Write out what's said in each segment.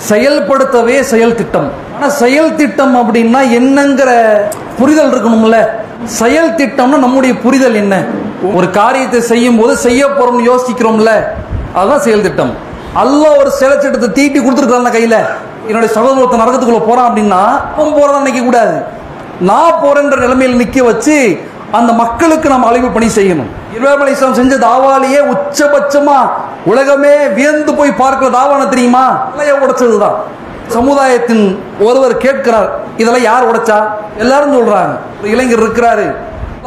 செயல்படுத்தவே செயல் திட்டம். ஆனால் செயல் திட்டம் அப்படின்னா என்னங்கிற புரிதல் இருக்கணும்ல. செயல் திட்டம்னா நம்முடைய புரிதல் என்ன? ஒரு காரியத்தை செய்யும் போது செய்ய போறோம்னு யோசிக்கிறோம்ல, அதுதான் செயல் திட்டம். அல்லாஹ் ஒரு செயல் திட்டத்தை தீட்டி கொடுத்துருக்காங்க கையில. என்னுடைய சகோதரத்தை நரகத்துக்குள்ள போறான் அப்படின்னா அவன் போறதான் நினைக்க கூடாது, நான் போறேன்ற நிலைமையில் நிக்க வச்சு அந்த மக்களுக்கு நாம் அழைப்பு பணி செய்யணும். இப்ராஹிம் அலைஹிஸ்ஸலாம் செஞ்ச தாவாலேயே உச்சபட்சமா உலகமே வியந்து போய் பார்க்கிற தாவான தெரியுமா? உடைச்சதுதான். சமுதாயத்தின் ஒருவர் கேட்கிறார், இதெல்லாம் யார் உடைச்சா? எல்லாரும் சொல்றாங்க, ஒரு இளைஞர் இருக்கிறாரு,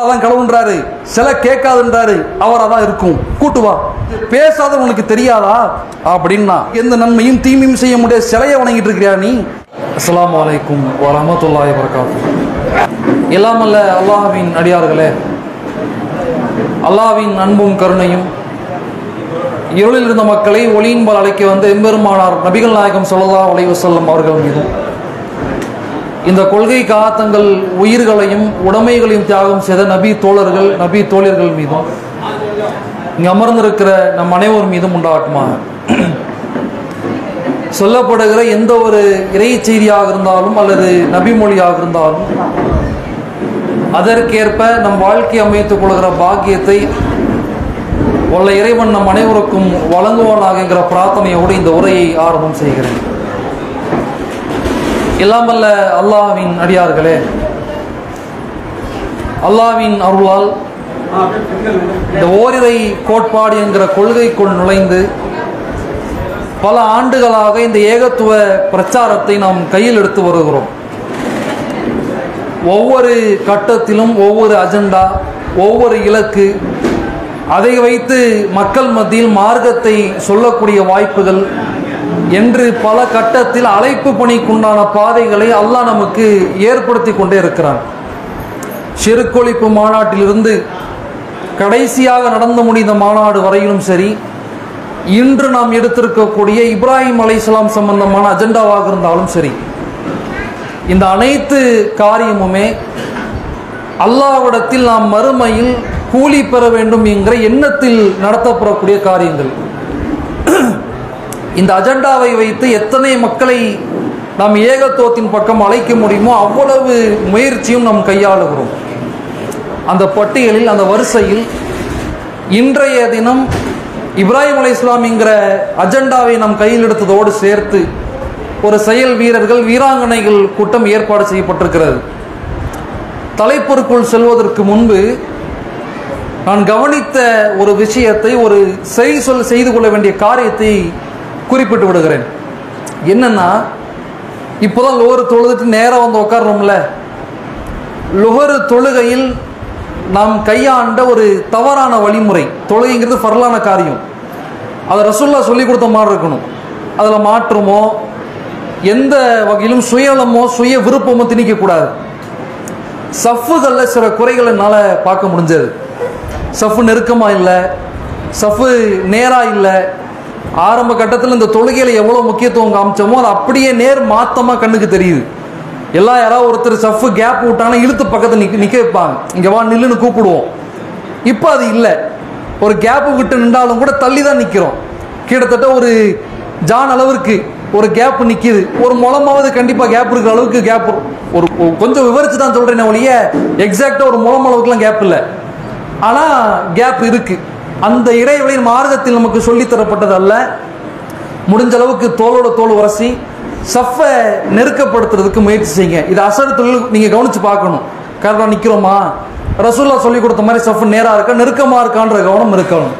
அதான் கடவுன்றாரு, சில கேட்காதுன்றாரு, அவரா தான் இருக்கும், கூட்டுவா. பேசாத உனக்கு தெரியாதா அப்படின்னா, எந்த நன்மையும் தீமையும் செய்ய முடியாத சிலையை வணங்கிட்டு இருக்கிறியா நீ? அஸ்ஸலாமு அலைக்கும் வரஹ்மத்துல்லாஹி வபரகாத்துஹு. எல்லாமல்ல அல்லாஹ்வின் அடியார்களே, அல்லாஹ்வின் அன்பும் கருணையும் இருளில் இருந்த மக்களை ஒளியின்பால் அழைக்க வந்த எம்பெருமானார் நபிகள் நாயகம் ஸல்லல்லாஹு அலைஹி வஸல்லம் அவர்கள் மீதும், இந்த கொள்கைக்காக தங்கள் உயிர்களையும் உடைமைகளையும் தியாகம் செய்த நபி தோழர்கள் நபி தோழர்கள் மீதும் இங்கு அமர்ந்திருக்கிற நம் அனைவர் மீதும் உண்டாகட்டுமாக. சொல்லப்படுகிற எந்த ஒரு இறை செய்தியாக இருந்தாலும் அல்லது நபிமொழியாக இருந்தாலும் அதற்கேற்ப நம் வாழ்க்கை அமைத்துக் கொள்கிற பாக்கியத்தை உள்ள இறைவன் நம் அனைவருக்கும் வழங்குவானாகிற பிரார்த்தனையோடு இந்த உரையை ஆரம்பம் செய்கிறேன். எல்லாமல்ல அல்லாஹ்வின் அடியார்களே, அல்லாஹ்வின் அருளால் இந்த ஓரிரை கோட்பாடு என்கிற கொள்கைக்குள் நுழைந்து பல ஆண்டுகளாக இந்த ஏகத்துவ பிரச்சாரத்தை நாம் கையில் எடுத்து வருகிறோம். ஒவ்வொரு கட்டத்திலும் ஒவ்வொரு அஜெண்டா, ஒவ்வொரு இலக்கு, அதை வைத்து மக்கள் மத்தியில் மார்க்கத்தை சொல்லக்கூடிய வாய்ப்புகள் என்று பல கட்டத்தில் அழைப்பு பணிக்குண்டான பாதைகளை அல்லாஹ் நமக்கு ஏற்படுத்தி கொண்டே இருக்கிறான். ஷிர்க் மாநாட்டிலிருந்து கடைசியாக நடந்து முடிந்த மாநாடு வரையிலும் சரி, இன்று நாம் எடுத்திருக்கக்கூடிய இப்ராஹிம் அலைஹிஸ்ஸலாம் சம்பந்தமான அஜெண்டாவாக இருந்தாலும் சரி, இந்த அனைத்து காரியமுமே அல்லாஹ்விடத்தில் நாம் மறுமையில் கூலி பெற வேண்டும் என்கிற எண்ணத்தில் நடத்தப்படக்கூடிய காரியங்கள். இந்த அஜெண்டாவை வைத்து எத்தனை மக்களை நாம் ஏகத்துவத்தின் பக்கம் அழைக்க முடியுமோ அவ்வளவு முயற்சியும் நாம் கையாளுகிறோம். அந்த பட்டியலில், அந்த வரிசையில் இன்றைய தினம் இப்ராஹிம் அலைஹிஸ்ஸலாம் என்கிற அஜெண்டாவை நாம் கையில் எடுத்ததோடு சேர்த்து ஒரு செயல் வீரர்கள் வீராங்கனைகள் கூட்டம் ஏற்பாடு செய்யப்பட்டிருக்கிறது. தலைப்பிற்குள் செல்வதற்கு முன்பு நான் கவனித்த ஒரு விஷயத்தை, ஒரு செய்து கொள்ள வேண்டிய காரியத்தை குறிப்பிட்டு விடுகிறேன். என்னன்னா, இப்போதான் லோஹர் தொழுதுட்டு நேராக வந்து உட்கார்றோம்ல, லோஹர் தொழுகையில் நாம் கையாண்ட ஒரு தவறான வழிமுறை. தொழுகைங்கிறது ஃபர்லான காரியம், அதை ரசூலுல்லாஹ் சொல்லி கொடுத்த மாதிரி இருக்கணும். அதில் மாற்றமோ எந்த வகையிலும் சுயலமோ சுய விருப்பமோ திணிக்கக்கூடாது. சஃப்புகளில் சில குறைகளை என்னால் பார்க்க முடிஞ்சது. சஃப்பு நெருக்கமாக இல்லை, சஃப்பு நேராக இல்லை. ஆரம்ப கட்டத்தில் இந்த தொழுகையில் எவ்வளோ முக்கியத்துவம் காமிச்சோமோ அது அப்படியே நேர் மாற்றமாக கண்ணுக்கு தெரியுது. யாராவது ஒருத்தர் சஃப்பு கேப் விட்டாங்கன்னா இழுத்து பக்கத்தில் நிற்க வைப்பாங்க, இங்கே வா நில்லுன்னு கூப்பிடுவோம். இப்போ அது இல்லை. ஒரு கேப்பு விட்டு நின்றாலும் கூட தள்ளி தான் நிற்கிறோம். கிட்டத்தட்ட ஒரு ஜான் அளவிற்கு ஒரு கேப் நிற்கிது. ஒரு முளமாவது கண்டிப்பாக கேப் இருக்கிற அளவுக்கு கேப். ஒரு கொஞ்சம் விவரிச்சு தான் சொல்கிறேன் ஒழிய எக்ஸாக்டாக ஒரு முளம் அளவுக்குலாம் கேப் இல்லை, ஆனால் கேப் இருக்கு. அந்த இடைவெளியின் மார்க்கத்தில் நமக்கு சொல்லித்தரப்பட்டது அல்ல. முடிஞ்ச அளவுக்கு தோளோட தோல் உரசி சஃப்பை நெருக்கப்படுத்துறதுக்கு முயற்சி செய்யுங்க. இது அசர் தொழில் நீங்கள் கவனித்து பார்க்கணும். கரெக்டாக நிற்கிறோமா, ரசூலுல்லாஹ் சொல்லி கொடுத்த மாதிரி சஃப்பு நேராக இருக்கா, நெருக்கமாக இருக்கான்ற கவனம் இருக்கணும்.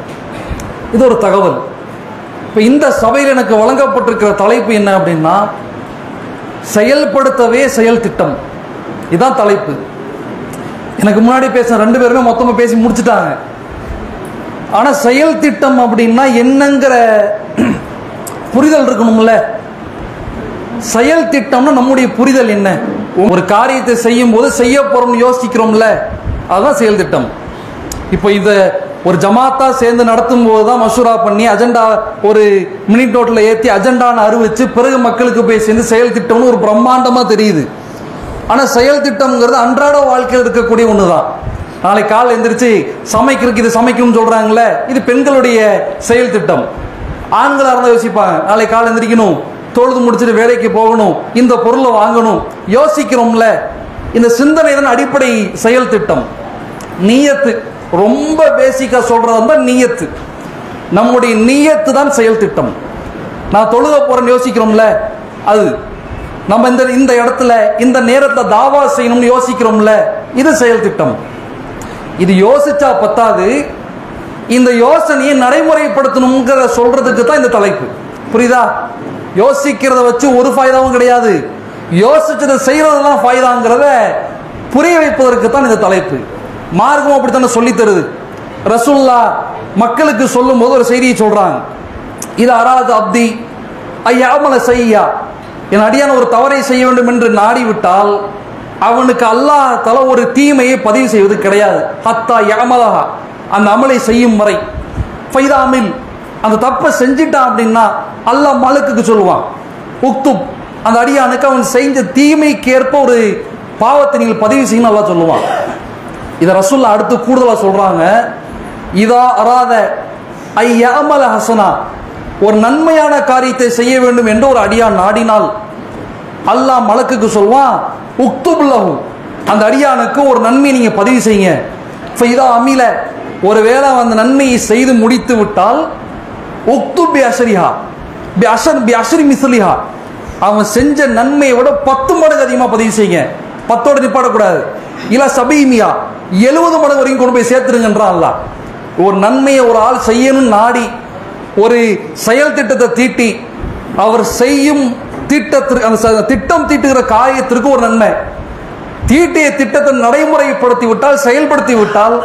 இது ஒரு தகவல். இப்போ இந்த சபையில் எனக்கு வழங்கப்பட்டிருக்கிற தலைப்பு என்ன அப்படின்னா, செயல்படுத்தவே செயல் திட்டம். இதுதான் தலைப்பு. எனக்கு முன்னாடி பேச ரெண்டு பேருமே மொத்தமாக பேசி முடிச்சுட்டாங்க. ஆனால் செயல் திட்டம் அப்படின்னா என்னங்கிற புரிதல் இருக்கணும்ல. செயல் திட்டம்னா நம்முடைய புரிதல் என்ன? ஒரு காரியத்தை செய்யும் போது செய்ய போறோம்னு யோசிக்கிறோம்ல, அதுதான் செயல் திட்டம். இப்போ இதை ஒரு ஜமாத்தா சேர்ந்து நடத்தும் போது தான் மசூரா பண்ணி அஜெண்டா ஒரு மினிட் நோட்டில் ஏற்றி அஜெண்டான்னு அறிவிச்சு பிறகு மக்களுக்கு போய் சேர்ந்து செயல் திட்டம்னு ஒரு பிரம்மாண்டமாக தெரியுது. ஆனால் செயல் திட்டம்ங்கிறது அன்றாட வாழ்க்கையில் இருக்கக்கூடிய ஒன்று தான். நாளை காலை எந்திரிச்சு சமைக்கிறதுக்கு இது சமைக்கணும்னு சொல்கிறாங்களே, இது பெண்களுடைய செயல் திட்டம். ஆண்களாக இருந்தால் யோசிப்பாங்க, நாளை காலை எந்திரிக்கணும், தொழுது முடிச்சுட்டு வேலைக்கு போகணும், இந்த பொருளை வாங்கணும், யோசிக்கிறோம்ல. இந்த சிந்தனை தான் அடிப்படை செயல் திட்டம். நியத்து ரொம்ப பேசிக்கா சொல்றது தான் நியத்து. நம்முடைய நியத்து தான் செயல் திட்டம். நான் தொழுக போறேன்னு யோசிக்கிறோம்ல, அது நம்ம இந்த இடத்துல இந்த நேரத்தில் தாவா செய்யணும்னு யோசிக்கிறோம்ல, இது செயல் திட்டம். இது யோசிச்சா பத்தாது, இந்த யோசனையை நடைமுறைப்படுத்தணுங்கிற சொல்றதுக்கு தான் இந்த தலைப்பு. புரியுதா? யோசிக்கிறத வச்சு ஒரு ஃபாய்தாவும் கிடையாது, யோசிச்சதை செய்யறதுதான் ஃபாய்தாங்கிறத புரிய வைப்பதற்கு தான் இந்த தலைப்பு. மார்க்கம் அப்படித்தானே சொல்லி தருது. ரசூலுல்லா மக்களுக்கு சொல்லும் போது ஒரு செய்தியை சொல்றாங்க. இது அராது அப்தி ஐயாமல செய்யா, என் அடியான ஒரு தவறை செய்ய வேண்டும் என்று நாடிவிட்டால் அவனுக்கு அல்லாஹ் தஆலா ஒரு தீமையை பதிவு செய்வது கிடையாது. ஹத்தா யஅமலஹா, அந்த அமலை செய்யும் வரை. ஃபைதாமில், அந்த தப்பை செஞ்சிட்டான் அப்படின்னா அல்லாஹ் மலக்குக்கு சொல்லுவான், உக்துப், அந்த அடியானுக்கு அவன் செஞ்ச தீமைக்கேற்ப ஒரு பாவத்தை நீங்கள் பதிவு செய்யணும் அல்லாஹ் சொல்லுவான். இதை ரசூலுல்லாஹ் அடுத்து கூடுதலா சொல்றாங்க. இதா அராத ஐ யஅமல ஹஸனா, ஒரு நன்மையான காரியத்தை செய்ய வேண்டும் என்று ஒரு அடியான் நாடினால் அல்லாஹ் மலக்குக்கு சொல்வான், உக்துப் லஹு, அந்த அடியானுக்கு ஒரு நன்மையை நீங்க பதிவு செய்யுங்க. ஃபைதா அமில, ஒருவேளை அந்த நன்மையை செய்து முடித்து விட்டால் உக்துப் பி அஷ்ரிஹா பி அஷ்ரி மிஸ்லிஹா, அவன் செஞ்ச நன்மையை விட 10 மடங்கு அதிகமாக பதிவு செய்யுங்க. 10ஓட நிப்பாடக்கூடாது. இல்ல சபீமியா, 70 மடங்கு வரைக்கும் கொண்டு போய் சேர்த்துருங்கன்றான் அல்லாஹ். ஒரு நன்மையை ஒரு ஆள் செய்யணும் நாடி ஒரு செயல் திட்டத்தை தீட்டி அவர் செய்யும் திட்டத்திற்கு, அந்த திட்டம் தீட்டுகிற காரியத்திற்கு ஒரு நன்மை, தீட்டிய திட்டத்தை நடைமுறைப்படுத்தி விட்டால், செயல்படுத்தி விட்டால்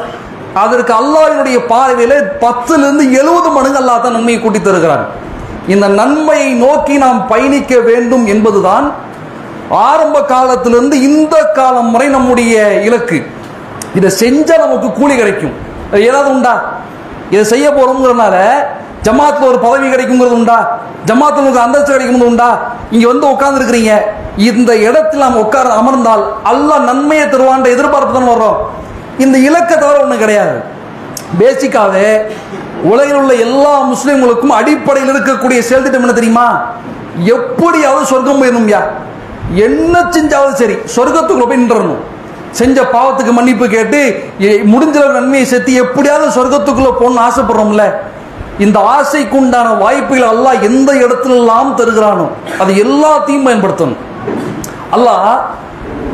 அதற்கு அல்லாஹ்வினுடைய பார்வையில 10லிருந்து 70 மடங்கு அல்லாஹ் தான் நன்மையை கூட்டி தருகிறான். இந்த நன்மையை நோக்கி நாம் பயணிக்க வேண்டும் என்பதுதான் ஆரம்ப காலத்திலிருந்து இந்த காலம் வரை நம்முடைய இலக்கு. இதை செஞ்சா நமக்கு கூலி கிடைக்கும். ஏதாவது உண்டா? இதை செய்ய போறோம்ங்கிறதுனால ஜமாத்துல ஒரு பதவி கிடைக்குங்கிறது உண்டா? ஜமாத்துல உங்களுக்கு அந்தஸ்து கிடைக்கும் உண்டா? இங்க வந்து உட்கார்ந்து இருக்கிறீங்க, இந்த இடத்தில் நாம் உட்கார அமர்ந்தால் அல்லாஹ் நன்மையை தருவான்ற எதிர்பார்ப்பு தான் வர்றோம். இந்த இலக்கை தவிர ஒன்றும் கிடையாது. பேசிக்காவே உலகில் உள்ள எல்லா முஸ்லிம்களுக்கும் அடிப்படையில் இருக்கக்கூடிய செயல் திட்டம் என்ன தெரியுமா? எப்படியாவது சொர்க்கம் போயிடணும்யா, என்ன செஞ்சாவது சரி சொர்க்கத்துக்குள்ள போய் நின்றணும். செஞ்ச பாவத்துக்கு மன்னிப்பு கேட்டு முடிஞ்ச நன்மையை சேர்த்து எப்படியாவது சொர்க்கத்துக்குள்ள போகணும்னு ஆசைப்படுறோம்ல. இந்த ஆசைக்கு உண்டான வாய்ப்புகள் அல்லாஹ் எந்த இடத்துல எல்லாம் தருகிறானோ அது எல்லாத்தையும் பயன்படுத்தணும். அல்லாஹ்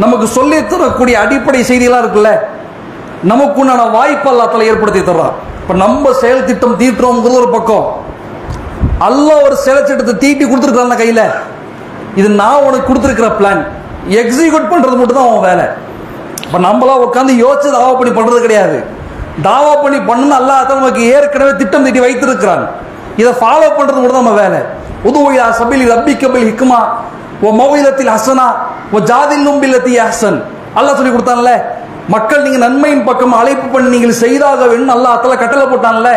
நமக்கு சொல்லி தரக்கூடிய அடிப்படை செய்தியெல்லாம் இருக்குல்ல, நமக்கு உண்டான வாய்ப்பு அல்லாஹ் தஆலா ஏற்படுத்தி தர்றான். இப்ப நம்ம செயல் திட்டம் தீட்டுறோம்ங்கிறது ஒரு பக்கம், அல்லாஹ் ஒரு செயல் திட்டத்தை தீட்டி கொடுத்துருக்கான் கையில. இது நான் உனக்கு கொடுத்துருக்கிற பிளான், எக்ஸிக்யூட் பண்றது மட்டும் தான் அவன் வேலை. இப்ப நம்மளா உட்காந்து யோசிச்சு தாவா பண்ணி பண்றது கிடையாது. தாவா பண்ணி பண்ணணும் அல்லாஹ் நமக்கு ஏற்கனவே திட்டம் தீட்டி வைத்திருக்கிறான். இதை ஃபாலோ பண்றது மட்டும் தான் நம்ம வேலை. உதுயா சபிலி ரப்பிக்க பில் ஹிக்மா வ மௌஇதத்தில் ஹஸனா வ ஜாதில்ஹும் பில்லதி அஹ்சன். அல்லாஹ் சொல்லி கொடுத்தான்ல, மக்கள் நீங்க நன்மையின் பக்கம் அழைப்பு பண்ணி நீங்கள் செய்தாக வேண்டும் அல்லாஹ் தஆலா கட்டளை போட்டான்ல.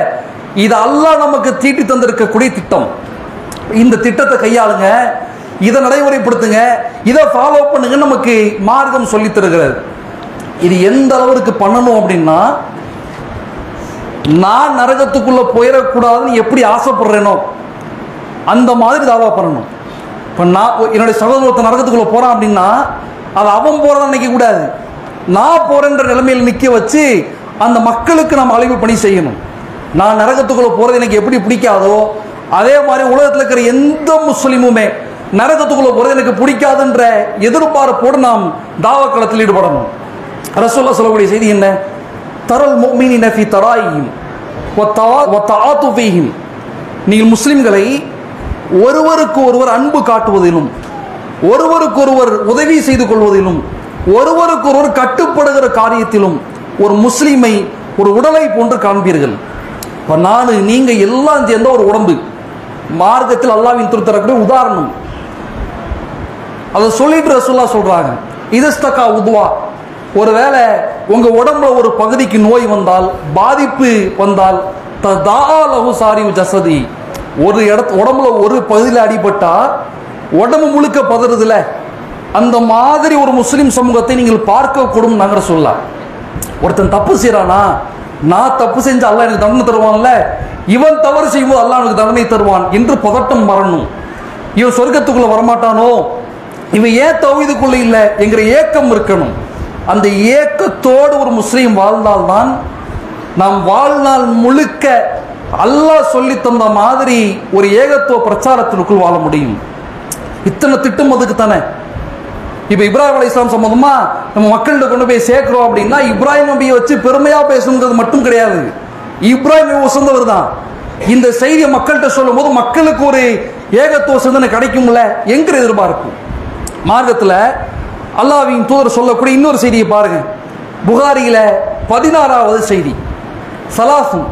இது அல்லாஹ் நமக்கு தீட்டி தந்திருக்கக்கூடிய திட்டம். இந்த திட்டத்தை கையாளுங்க, இதை நடைமுறைப்படுத்துங்க, இதை ஃபாலோ பண்ணுங்க, நமக்கு மார்க்கம் சொல்லி தருகிறது. இது எந்த அளவுக்கு பண்ணணும் அப்படின்னா, நான் நரகத்துக்குள்ள போயிடக்கூடாதுன்னு எப்படி ஆசைப்படுறேனோ அந்த மாதிரி தாவா பண்ணணும். இப்போ நான் என்னுடைய சகோதரத்தை நரகத்துக்குள்ள போறான் அப்படின்னா அது அவன் போறதான் நினைக்க கூடாது, நான் போறேன்ற நிலைமையில் நிற்க வச்சு அந்த மக்களுக்கு நாம் அழைப்பு பணி செய்யணும். நான் நரகத்துக்குள்ள போறது எனக்கு எப்படி பிடிக்காதோ அதே மாதிரி உலகத்தில் இருக்கிற எந்த முஸ்லிமுமே நரகத்துக்குள்ள போறது எனக்கு பிடிக்காதுன்ற எதிர்பார்ப்போடு நாம் தாவா களத்தில் ஈடுபடணும். ரசூலுல்லாஹ் சொல்லக்கூடிய செய்தி என்ன? தரல் முஃமினீன ஃபீ தராயிஹிம் வ தஆதுஃபீஹிம், நீங்கள் முஸ்லிம்களை ஒருவருக்கு ஒருவர் அன்பு காட்டுவதிலும், ஒருவருக்கு ஒருவர் உதவி செய்து கொள்வதிலும், ஒருவருக்கு ஒருவர் கட்டுப்படுகிற காரியத்திலும் ஒரு முஸ்லிமை ஒரு உடலை போன்று காண்பீர்கள். நான் நீங்க எல்லாம் சேர்ந்த ஒரு உடம்பு. மார்க்கத்தில் அல்லாஹ்வின் தரக்கூடிய உதாரணம் அதை சொல்லிட்டு ரசூலுல்லாஹ் சொல்றாங்க, இதஸ்தகா உத்வா, ஒருவேளை உங்க உடம்புல ஒரு பகுதிக்கு நோய் வந்தால், பாதிப்பு வந்தால், ததாலஹு சாரிஉ ஜஸதி, ஒரு உடம்புல ஒரு பகுதியில் அடிபட்டா உடம்பு முழுக்க பதறுதுல, அந்த மாதிரி ஒரு முஸ்லிம் சமூகத்தை நீங்கள் பார்க்க கூடும். நாங்க சொல்லலாம், ஒருத்தன் தப்பு செய்யறானா, நான் தப்பு செஞ்ச அல்லாஹ் எனக்கு தண்டனை தருவான்ல, இவன் தவறு செய்யும்போது அல்லாஹ் எனக்கு தண்டனை தருவான் என்று பதட்டம் வரணும். இவன் சொர்க்கத்துக்குள்ள வரமாட்டானோ, இவன் ஏன் தௌஹீதுக்குள்ள இல்லை என்கிற ஏக்கம் இருக்கணும். அந்த ஏக்கத்தோடு ஒரு முஸ்லீம் வாழ்ந்தால்தான் நாம் வாழ்நாள் முழுக்க அல்லாஹ் சொல்லி தந்த மாதிரி ஒரு ஏகத்துவ பிரச்சாரத்திற்குள் வாழ முடியும். இத்தனை திட்டம் அதுக்கு தானே. இப்ப இப்ராஹிம் அலைஹிஸ்ஸலாம் சம்பந்தமா நம்ம மக்கள்கிட்ட கொண்டு போய் சேர்க்கிறோம் அப்படின்னா இப்ராஹிம் நபியை வச்சு பெருமையா பேசுங்கிறது மட்டும் கிடையாது, இப்ராஹிம் நபி உசந்தவர் தான். இந்த செய்தியை மக்கள்கிட்ட சொல்லும் போது மக்களுக்கு ஒரு ஏகத்துவ சிந்தனை கிடைக்கும்ல என்கிற எதிர்பார்ப்பு. மார்க்கத்தில் அல்லாஹ்வின் தூதர் சொல்லக்கூடிய இன்னொரு செய்தியை பாருங்க. புகாரியில 16வது செய்தி. சலாசும்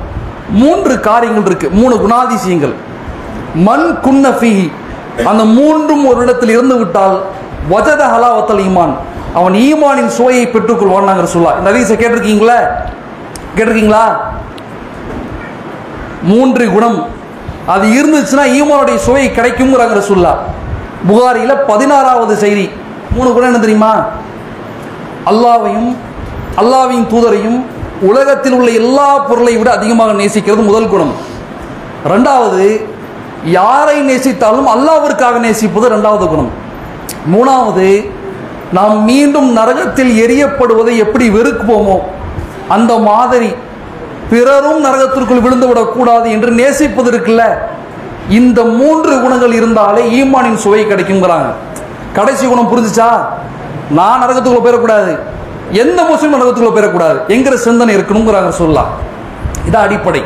3 காரியங்கள் இருக்கு, 3 குணாதிசயங்கள். மன் குன்னஃபி, அந்த 3ம் ஒரு இடத்தில் இருந்து விட்டால் வஜத ஹலாவத்தல் ஈமான், அவன் ஈமானின் சுவையை பெற்றுக்கொள்வான். நாங்கள் சொல்லலாம். இந்த ஹதீஸை கேட்டிருக்கீங்களா? 3 குணம் அது இருந்துச்சுன்னா ஈமானுடைய சுவை கிடைக்கும்ங்கிறாங்க சொல்லலாம். புகாரியில 16வது செய்தி. 3 குணம் என்ன தெரியுமா? அல்லாஹ்வையும் அல்லாஹ்வின் தூதரையும் உலகத்தில் உள்ள எல்லா பொருளை விட அதிகமாக நேசிக்கிறது முதல் குணம். 2வது, யாரை நேசித்தாலும் அல்லாஹ்விற்காக நேசிப்பது 2வது குணம். 3வது, நாம் மீண்டும் நரகத்தில் எரியப்படுவதை எப்படி வெறுக்குவோமோ அந்த மாதிரி பிறரும் நரகத்திற்குள் விழுந்து விடக்கூடாது என்று நேசிப்பது இருக்குல்ல. இந்த 3 குணங்கள் இருந்தாலே ஈமானின் சுவை கிடைக்குங்கிறாங்க. கடைசி குணம் புரிஞ்சுச்சா? நான் நரகத்துக்குள்ள போயிடக்கூடாது, எந்த முஸ்லீம் நரகத்துக்குள்ள போயிடக்கூடாது என்கிற சிந்தனை இருக்கணுங்கிறாங்க சொல்லலாம். இதான் அடிப்படை.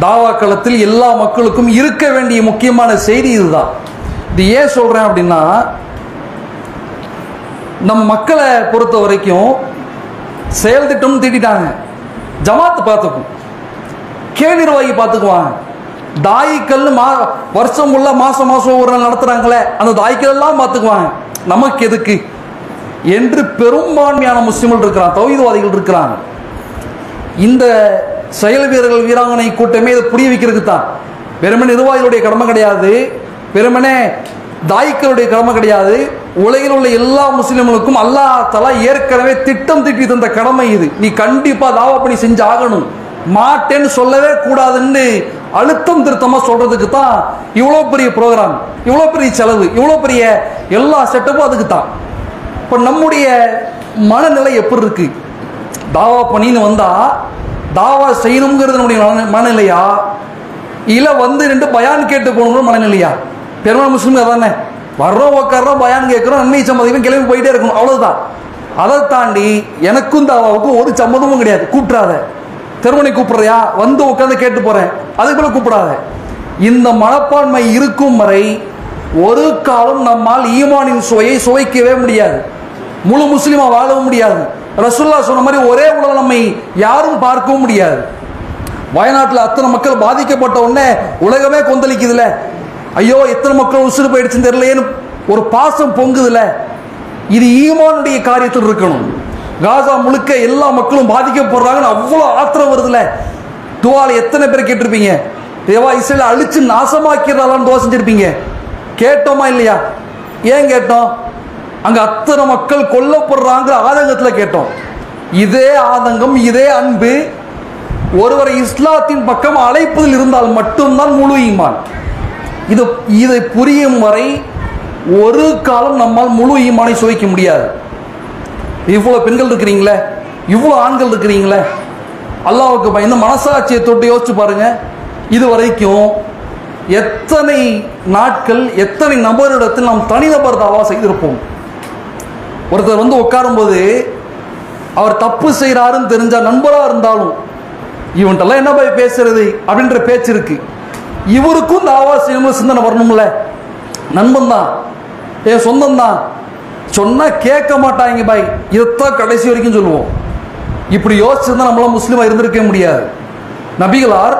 தாவா களத்தில் எல்லா மக்களுக்கும் இருக்க வேண்டிய முக்கியமான செய்தி இதுதான். இது ஏன் சொல்றேன் அப்படின்னா, நம் மக்களை பொறுத்த வரைக்கும் செயல் திட்டம் தீட்டிட்டாங்க, ஜமாத்து பார்த்துக்கும், கேள் நிர்வாகி பார்த்துக்குவாங்க, தாயிக்கல் வருஷம் உள்ள மாசம் ஒரு நாள் நடத்துறாங்களே அந்த தாயிக்கல் எல்லாம் பார்த்துக்குவாங்க, நமக்கு எதுக்கு என்று பெரும்பான்மையான முஸ்லிம்கள் இருக்கிறாங்க, தௌஹீத்வாதிகள் இருக்கிறாங்க. இந்த செயல் வீரர்கள் வீராங்கனை கூட்டமே இதை புரிய வைக்கிறதுக்கு தான். வெறுமனே நிர்வாகிகளுடைய கடமை கிடையாது, வெறுமனே தாயிக்களுடைய கடமை கிடையாது. உலகில் உள்ள எல்லா முஸ்லிம்களுக்கும் அல்லாஹ் தஆலா ஏற்கனவே திட்டம் தீட்டி தந்த கடமை இது. நீ கண்டிப்பா தாவா பண்ணி செஞ்சு ஆகணும், மாட்டேன்னு சொல்லவே கூடாதுன்னு அழுத்தம் திருத்தமா சொல்றதுக்கு தான் இவ்வளோ பெரிய ப்ரோக்ராம், இவ்வளோ பெரிய செலவு, இவ்வளோ பெரிய எல்லா செட்டப்பும் அதுக்கு தான். இப்போ நம்முடைய மனநிலை எப்படி இருக்கு? தாவா பண்ணின்னு வந்தா தாவா செய்யணுங்கிறது நம்முடைய மனநிலையா, இல்லை வந்து 2 பயான் கேட்டு போகணுங்கிற மனநிலையா? பெரும்பாலும் முஸ்லீம் அதானே, வர்றோம் உட்காரோம் பயான் கேட்குறோம், நன்மை சம்மதிக்கும், கிளம்பி போயிட்டே இருக்கணும், அவ்வளவுதான். அதை தாண்டி எனக்கும் தாவாவுக்கும் ஒரு சம்மதமும் கிடையாது. கூப்பிட்றாத, திருமணி கூப்பிட்றியா, வந்து உட்காந்து கேட்டு போறேன், அதுக்கு மேலே கூப்பிடாத. இந்த மனப்பான்மை இருக்கும் வரை ஒரு காலம் நம்மால் ஈமானின் சுவையை சுவைக்கவே முடியாது, முழு முஸ்லீமா வாழவும் முடியாது. ரசூலுல்லாஹ் சொன்ன மாதிரி ஒரே உலகம் நம்மை யாரும் பார்க்கவும் முடியாது. வயநாட்டில் அத்தனை மக்கள் பாதிக்கப்பட்ட உடனே உலகமே கொந்தளிக்குதுல, ஐயோ எத்தனை மக்கள் உசுறு போயிடுச்சுன்னு தெரியலையேன்னு ஒரு பாசம் பொங்குதுல. இது ஈமானுடைய காரியத்தில் இருக்கணும். காசா முழுக்க எல்லா மக்களும் பாதிக்கப்படுறாங்கன்னு அவ்வளோ ஆத்திரம் வருதுல. துவால எத்தனை பேர் கேட்டிருப்பீங்க, தேவா இஸ்ரேலை அழிச்சு நாசமாக்கிறாளான்னு துவா செஞ்சிருப்பீங்க. கேட்டோமா இல்லையா? ஏன் கேட்டோம்? அங்க அத்தனை மக்கள் கொல்லப்படுறாங்க ஆதங்கத்தில் கேட்டோம். இதே ஆதங்கம், இதே அன்பு ஒருவரை இஸ்லாத்தின் பக்கம் அழைப்பதில் இருந்தால் மட்டும்தான் முழு ஈமான். இதை புரியும் வரை ஒரு காலம் நம்மால் முழு ஈமானை சுவைக்க முடியாது. இவ்வளவு பெண்கள் இருக்கிறீங்களே, இவ்வளவு ஆண்கள் இருக்கிறீங்களே, அல்லாஹ்வுக்கு பயந்து மனசாட்சியை தொட்டு யோசிச்சு பாருங்க. இது வரைக்கும் எத்தனை நாட்கள் எத்தனை நபரிடத்தில் நாம் தனிநபர் தாவா செய்திருப்போம். ஒருத்தர் வந்து உட்காரும் போது அவர் தப்பு செய்யறாருன்னு தெரிஞ்சா நண்பரா இருந்தாலும் இவன்ட்டெல்லாம் என்ன போய் பேசுறது அப்படின்ற பேச்சு இருக்கு. இவருக்கும் தாவா செய்யணும் சிந்தனை வரணும்ல. நண்பன் தான், என் சொந்தம் தான், சொன்னா கேட்க மாட்டாங்க பாய், இதைத்தான் கடைசி வரைக்கும் சொல்லுவோம். இப்படி யோசிச்சிருந்தா நம்மளால முஸ்லீமா இருந்திருக்க முடியாது. நபிகளார்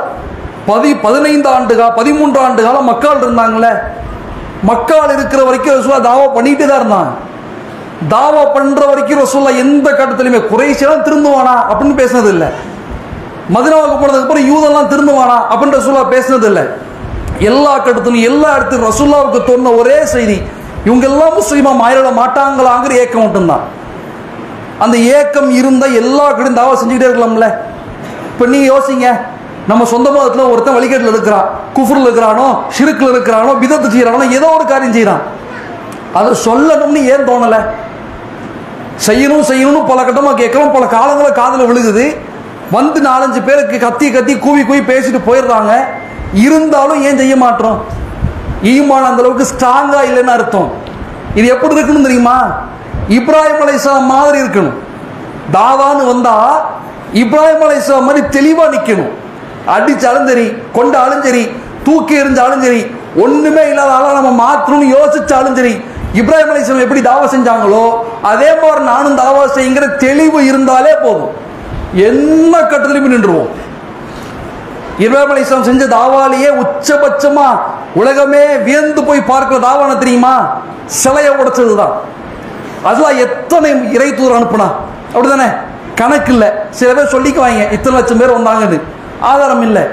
15 ஆண்டு 13 ஆண்டு காலம் மக்கால் இருந்தாங்களே, மக்கால் இருக்கிற வரைக்கும் ரசூலுல்லாஹ் தாவா பண்ணிட்டு தான் இருந்தாங்க. தாவா பண்ற வரைக்கும் ரசூலுல்லாஹ் எந்த கட்டத்திலுமே குறைஷியெல்லாம் திருந்துவானா அப்படின்னு பேசினது இல்லை. மதீனாவுக்கு போனதுக்கு அப்புறம் யூதெல்லாம் திருந்துவானா அப்படின்னு ரசூலுல்லாஹ் பேசினது இல்லை. எல்லா கட்டத்திலும் எல்லா இடத்துலையும் ரசூலுல்லாஹ்வுக்கு தோணுன ஒரே செய்தி, இவங்க எல்லாம் முஸ்லீமா மாறிட மாட்டாங்களாங்கிற ஏக்கம் மட்டும்தான். அந்த ஏக்கம் இருந்தால் எல்லா கடையும் தாவா செஞ்சுக்கிட்டே இருக்கலாம்ல. இப்போ நீங்க யோசிங்க, நம்ம சொந்த மதத்தில் ஒருத்தன் வழிகேட்டில் இருக்கிறான், குஃப்ரில் இருக்கிறானோ, ஷிருக்கில் இருக்கிறானோ, பிதத்து செய்யறானோ, ஏதோ ஒரு காரியம் செய்யறான். அதை சொல்லணும்னு ஏன் தோணலை? செய்யணும்னு பல கட்டமாக கேட்கறோம், பல காலங்களில் காதில் விழுகுது. வந்து 4-5 பேருக்கு கத்தி கூவி பேசிட்டு போயிடுறாங்க. இருந்தாலும் ஏன் செய்ய மாட்டோம்? ஈமான் அந்த அளவுக்கு ஸ்ட்ராங்கா இல்லைன்னு அர்த்தம். இது எப்படி இருக்கணும் தெரியுமா? இப்ராஹிம் அலைஹிஸ்ஸலாம் மாதிரி இருக்கணும். தாவான்னு வந்தா இப்ராஹிம் அலைஹிஸ்ஸலாம் மாதிரி தெளிவா நிக்கணும். அடிச்சாலும் சரி, கொண்டாலும் சரி, தூக்கி எறிஞ்சாலும் சரி, ஒண்ணுமே இல்லாத ஆளா நம்ம மாற்றணும்னு யோசிச்சாலும் சரி, இப்ராஹிம் அலைஹிஸ்ஸலாம் எப்படி தாவா செஞ்சாங்களோ அதே மாதிரி நானும் தாவா செய்யுங்கிற தெளிவு இருந்தாலே போதும், என்ன கட்டத்திலும் நின்றுவோம். இப்ராஹிம் அலைஹிஸ்ஸலாம் செஞ்ச தாவாலேயே உச்சபட்சமா உலகமே வியந்து போய் பார்க்கிற தாவான தெரியுமா? சிலையை உடைச்சதுதான். அதெல்லாம் எத்தனை இறை தூதர் அனுப்புனா, அப்படிதானே? கணக்கு இல்லை. சில பேர் சொல்லிக்குவாங்க இத்தனை லட்சம் பேர் வந்தாங்கன்னு, ஆதாரம் இல்லை.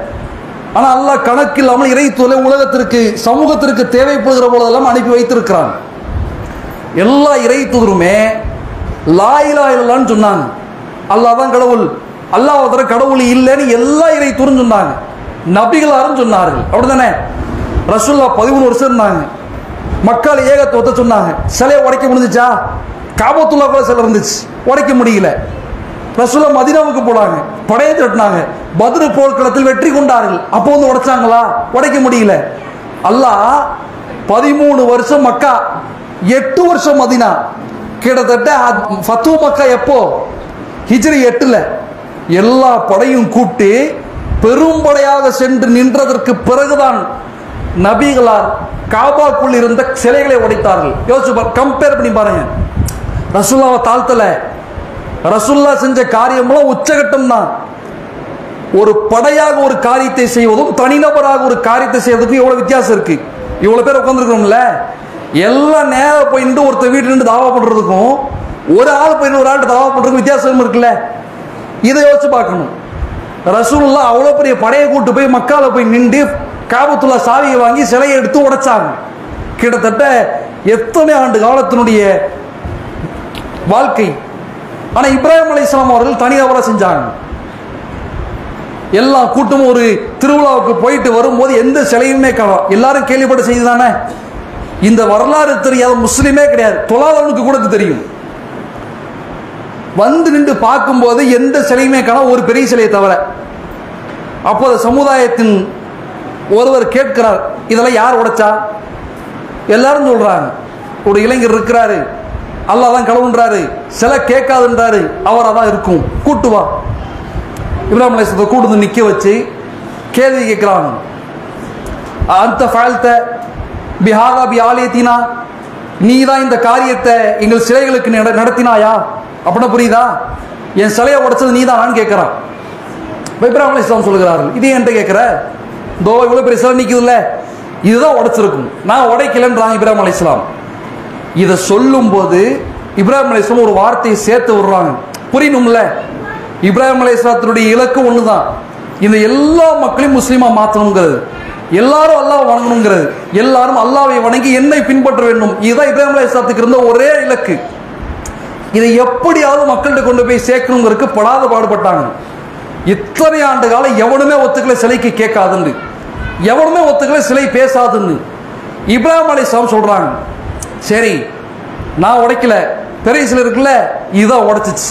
ஆனா அல்லாஹ் கணக்கு இல்லாமல் இறை தூதரை உலகத்திற்கு சமூகத்திற்கு தேவைப்படுகிற போதெல்லாம் அனுப்பி வைத்திருக்கிறான். எல்லா இறை தூதருமே லா இலாஹ இல்லல்லாஹ்னு சொன்னாங்க. அல்லாஹ் தான் கடவுள், அல்லாஹ் தவிர கடவுள் இல்லைன்னு எல்லா இறை தூதரும் சொன்னாங்க. நபிகளாரும் சொன்னார்கள், அப்படிதானே? ரசூலுல்லாஹ் 13 வருஷம் இருந்தாங்க. மக்கள் ஏகத்துவத்தை சொன்னாங்க. சிலையை உடைக்க முடிஞ்சுச்சா? காபத்துல்லா கூட சிலை இருந்துச்சு, உடைக்க முடியல. ரசூலுல்லாஹ் மதீனாவுக்கு போனாங்க, படையை திரட்டினாங்க, பத்ர் போர்க்களத்தில் வெற்றி கொண்டார்கள். அப்போ வந்து உடைச்சாங்களா? உடைக்க முடியல. அல்லாஹ் 13 வருஷம் மக்கா, 8 வருஷம் மதீனா, கிட்டத்தட்ட ஃபத்து மக்கா எப்போ? ஹிஜ்ரி 8ல எல்லா படையும் கூட்டி பெரும்படையாக சென்று நின்றதற்கு பிறகுதான் நபிகளார் காபாக்குள் இருந்த சிலைகளை உடைத்தார்கள். யோசிச்சு கம்பேர் பண்ணி பாருங்க. ரசூலுல்லாஹ் தாழ்த்தல, ரசூலுல்லாஹ் செஞ்ச காரியம்லாம் உச்சகட்டம் தான். ஒரு படையாக ஒரு காரியத்தை செய்வதும் தனிநபராக ஒரு காரியத்தை செய்வதற்கும் எவ்வளவு வித்தியாசம் இருக்கு. இவ்வளவு பேர் உட்கார்ந்துருக்கோம்ல, எல்லாம் நேரம் போய் நின்று ஒருத்தர் வீட்டுல இருந்து தாவா பண்றதுக்கும் ஒரு ஆள் போய் ஒரு ஆள் தாவா பண்றதுக்கும் வித்தியாசம் இருக்குல்ல. இதை யோசிச்சு பார்க்கணும். ரசூலுல்லாஹ் அவ்வளவு பெரிய படையை கூட்டு போய் மக்கால போய் நின்று காபத்துல்லா சாவியை வாங்கி சிலையை எடுத்து உடைச்சாங்க. கிட்டத்தட்ட எத்தனை ஆண்டு காலத்தினுடைய வாழ்க்கை. ஆனா இப்ராஹிம் அலைஹிஸ்ஸலாம் அவர்கள் தனிநபரா செஞ்சாங்க. எல்லா கூட்டமும் ஒரு திருவிழாவுக்கு போயிட்டு வரும்போது எந்த சிலையுமே காணோம். எல்லாரும் கேள்விப்பட்ட செய்தி தானே. இந்த வரலாறு தெரியாத முஸ்லிமே கிடையாது, தொழாதவனுக்கு கூட தெரியும். வந்து நின்று பார்க்கும்போது எந்த சிலையுமே காணோம், ஒரு பெரிய சிலையை தவிர. அப்போது சமுதாயத்தின் ஒருவர் கேட்கிறார், இதெல்லாம் யார் உடைச்சா? எல்லாரும் சொல்றாங்க, ஒரு இளைஞர் இருக்கிறாரு, அல்லாஹ் தான் கடவுள்ன்றாரு, சிலை கேட்காதுன்றாரு, அவராக தான் இருக்கும், கூட்டு வா. இப்ராஹிம் அலைஹிஸ்ஸலாம் கூட்டு நிக்க வச்சு கேள்வி கேட்கிறாங்க. அந்த ஃபஅல்த பிஹாதா பிஆலியத்தினா, நீ தான் இந்த காரியத்தை எங்கள் சிலைகளுக்கு நடத்தினாயா? அப்படின்னா புரியுதா? என் சிலையை உடைச்சது நீ தானான்னு கேட்கிறான். இப்ராஹிம் அலைஹிஸ்ஸலாம் சொல்லுகிறார்கள், இது என்கிட்ட கேட்கிற? தோ இவ்வளவு பெரிய சிலை நிக்குதுல்ல, இதுதான் உடைச்சிருக்கும், நான் உடைக்கலன்றாங்க இப்ராஹிம் அலைஹிஸ்ஸலாம். இதை சொல்லும் போது இப்ராஹிம் அலைஹிஸ்ஸலாம் ஒரு வார்த்தையை சேர்த்து விடுறாங்க, புரியணும்ல. இப்ராஹிம் அலைஹிஸ்ஸலாத்துடைய இலக்கு ஒண்ணுதான், இந்த எல்லா மக்களையும் முஸ்லீமா மாற்றணுங்கிறது, எல்லாரும் அல்லாஹ் வணங்கணுங்கிறது, எல்லாரும் அல்லாஹ்வை வணங்கி என்னை பின்பற்ற வேண்டும். இதுதான் இப்ராஹிம் அலைஹிஸ்ஸலாத்துக்கு இருந்த ஒரே இலக்கு. இதை எப்படியாவது மக்கள்கிட்ட கொண்டு போய் சேர்க்கணுங்கிறதுக்கு படாத பாடுபட்டாங்க. இத்தனை ஆண்டு காலம் எவனுமே ஒத்துக்கல சிலைக்கு கேட்காதுன்னு, எவனுமே ஒத்துக்கல சிலை பேசாதுன்னு. இப்ராஹிம் அலைஹிஸ்ஸலாம் சொல்றாங்க, சரி நான் உடைக்கல, பெரிய சிலை இருக்குல்ல, இதுதான் உடைச்சிச்சு.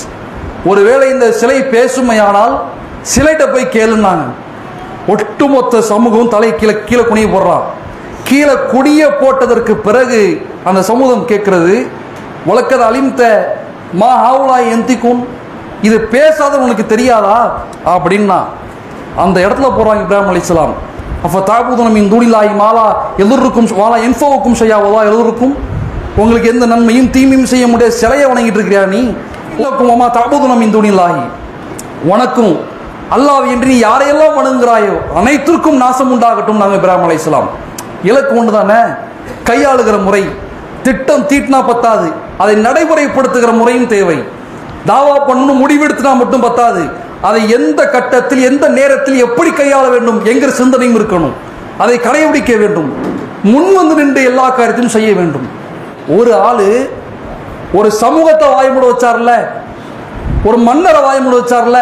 ஒருவேளை இந்த சிலை பேசுமையானால் சிலைட்ட போய் கேளுன்னாங்க. ஒட்டுமொத்த சமூகம் தலை கீழே குனிய போடுறான். கீழே குனிய போட்டதற்கு பிறகு அந்த சமூகம் கேட்கிறது, வழக்கத அலிம்த மா ஹாவுலாய் எந்திக்கும், இது பேசாத உனக்கு தெரியாதா அப்படின்னா அந்த இடத்துல போறாங்க இப்ராஹிம் அலைஹிஸ்ஸலாம். அப்ப தாபூதுன மின் தூனில்லாஹி மாலா எதுருக்கும் வாலா என்ஃபவுக்கும் ஷையாவதா எதுருக்கும், உங்களுக்கு எந்த நன்மையும் தீமையும் செய்ய முடியாத சிலையை வணங்கிட்டு இருக்கிறியா நீ? இல்லக்கும் தாபூதுன மின் தூனில்லாஹி, உனக்கும் அல்லாஹ் என்று நீ யாரையெல்லாம் வணங்குகிறாயோ அனைத்திற்கும் நாசம் உண்டாகட்டும். நாங்கள் இப்ராஹிம் அலைஹிஸ்ஸலாம் இலக்கு ஒன்று தானே, கையாளுகிற முறை, திட்டம் தீட்டினா பத்தாது, அதை நடைமுறைப்படுத்துகிற முறையும் தேவை. தாவா பண்ணணும் முடிவெடுத்துனா மட்டும் பத்தாது, அதை எந்த கட்டத்தில் எந்த நேரத்தில் எப்படி கையாள வேண்டும் என்கிற சிந்தனையும் இருக்கணும். அதை கடைபிடிக்க வேண்டும், முன் வந்து நின்று எல்லா காரியத்தையும் செய்ய வேண்டும். ஒரு ஆளு ஒரு சமூகத்தை வாய்மூட வச்சார்ல, ஒரு மன்னரை வாய்மூட வச்சார்ல,